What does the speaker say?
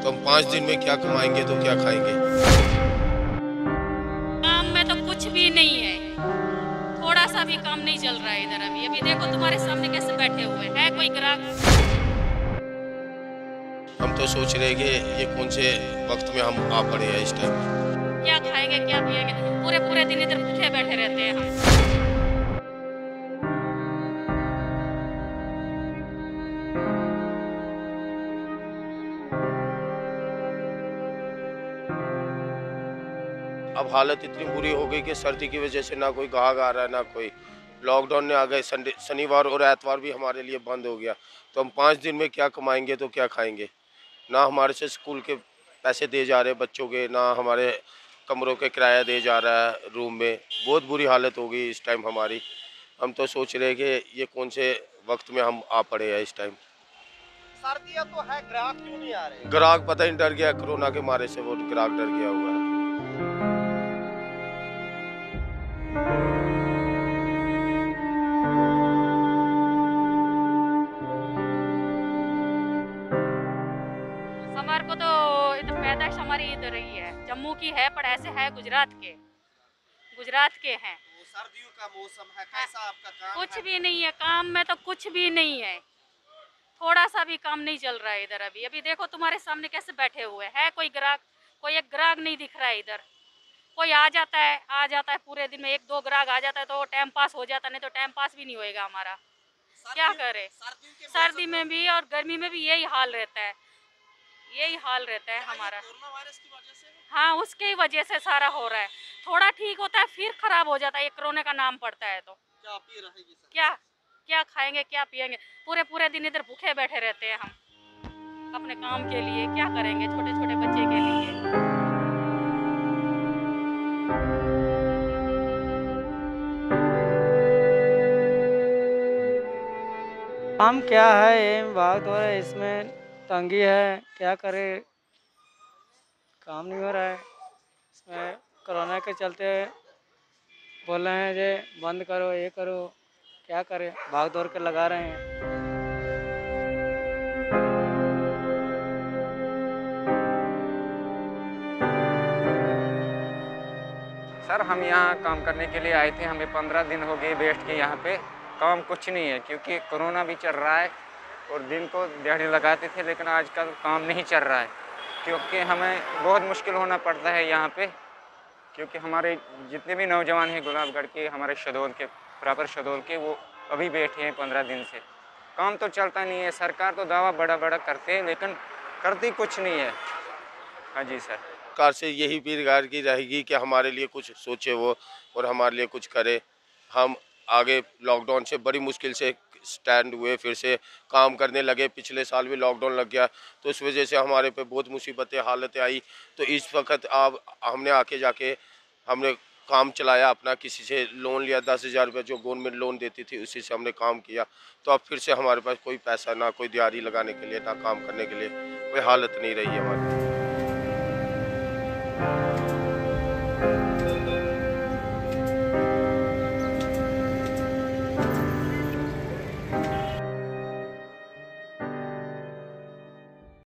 तो हम 5 दिन में क्या कमाएंगे तो क्या खाएंगे। काम में तो कुछ भी नहीं है, थोड़ा सा भी काम नहीं चल रहा है इधर। अभी अभी देखो तुम्हारे सामने कैसे बैठे हुए हैं, कोई ग्राहक? हम तो सोच रहे हैं कि ये कौन से वक्त में हम आ पड़े हैं इस टाइम। क्या खाएंगे क्या पिएंगे? पूरे पूरे दिन इधर भूखे बैठे रहते हैं हम। अब हालत इतनी बुरी हो गई कि सर्दी की वजह से ना कोई ग्राहक आ रहा है ना कोई। लॉकडाउन ने आ गए, संडे शनिवार और एतवार भी हमारे लिए बंद हो गया। तो हम 5 दिन में क्या कमाएंगे तो क्या खाएंगे। ना हमारे से स्कूल के पैसे दिए जा रहे बच्चों के, ना हमारे कमरों के किराया दिए जा रहा है रूम में। बहुत बुरी हालत हो गई इस टाइम हमारी। हम तो सोच रहे हैं कि ये कौन से वक्त में हम आ पड़े हैं इस टाइम। सर्दियाँ तो है, ग्राहक क्यों नहीं आ रहे? ग्राहक पता नहीं डर गया कोरोना के मारे से, वो ग्राहक डर गया हुआ है। हमारे को तो इधर पैदाइश हमारी इधर ही है, जम्मू की है, पर ऐसे है गुजरात के हैं। तो सर्दियों का मौसम है, कैसा आपका काम कुछ है? भी नहीं है, काम में तो कुछ भी नहीं है, थोड़ा सा भी काम नहीं चल रहा है इधर। अभी अभी देखो तुम्हारे सामने कैसे बैठे हुए हैं, कोई ग्राहक? कोई एक ग्राहक नहीं दिख रहा है इधर। कोई आ जाता है पूरे दिन में, एक दो ग्राहक आ जाता है तो टाइम पास हो जाता, नहीं तो टाइम पास भी नहीं होएगा हमारा। क्या करे? सर्दियों के सर्दी मौसम में भी और गर्मी में भी यही हाल रहता है, यही हाल रहता है क्या ये हमारा। कोरोना वायरस की वजह से? हाँ, उसके ही वजह से सारा हो रहा है। थोड़ा ठीक होता है फिर खराब हो जाता है, ये कोरोना का नाम पड़ता है तो क्या आप ही रहेगी सर? क्या क्या खाएंगे क्या पिएंगे? पूरे पूरे दिन इधर भूखे बैठे रहते हैं हम अपने काम के लिए। क्या करेंगे छोटे छोटे बच्चे के लिए? काम क्या है, ये भाग हो रहा है, इसमें तंगी है, क्या करे, काम नहीं हो रहा है। इसमें कोरोना के चलते बोल रहे हैं जे बंद करो, ये करो, क्या करें, भाग दौड़ के लगा रहे हैं। सर हम यहाँ काम करने के लिए आए थे, हमें 15 दिन हो गए बैठ के यहाँ पे। काम कुछ नहीं है क्योंकि कोरोना भी चल रहा है और दिन को दिहाड़ी लगाते थे, लेकिन आजकल काम नहीं चल रहा है क्योंकि हमें बहुत मुश्किल होना पड़ता है यहाँ पे। क्योंकि हमारे जितने भी नौजवान हैं गुलाबगढ़ के, हमारे शहडोल के, प्रॉपर शहडोल के, वो अभी बैठे हैं 15 दिन से। काम तो चलता नहीं है, सरकार तो दावा बड़ा बड़ा करते हैं लेकिन करती कुछ नहीं है। हाँ जी सर। सरकार से यही अपील की रहेगी कि हमारे लिए कुछ सोचे वो और हमारे लिए कुछ करे। हम आगे लॉकडाउन से बड़ी मुश्किल से स्टैंड हुए, फिर से काम करने लगे। पिछले साल भी लॉकडाउन लग गया तो उस वजह से हमारे पे बहुत मुसीबतें हालतें आई। तो इस वक्त अब हमने आके जाके हमने काम चलाया अपना, किसी से लोन लिया 10,000 रुपये जो गवर्नमेंट लोन देती थी, उसी से हमने काम किया। तो अब फिर से हमारे पास कोई पैसा, ना कोई दिहाड़ी लगाने के लिए, ना काम करने के लिए कोई हालत नहीं रही है हमारी।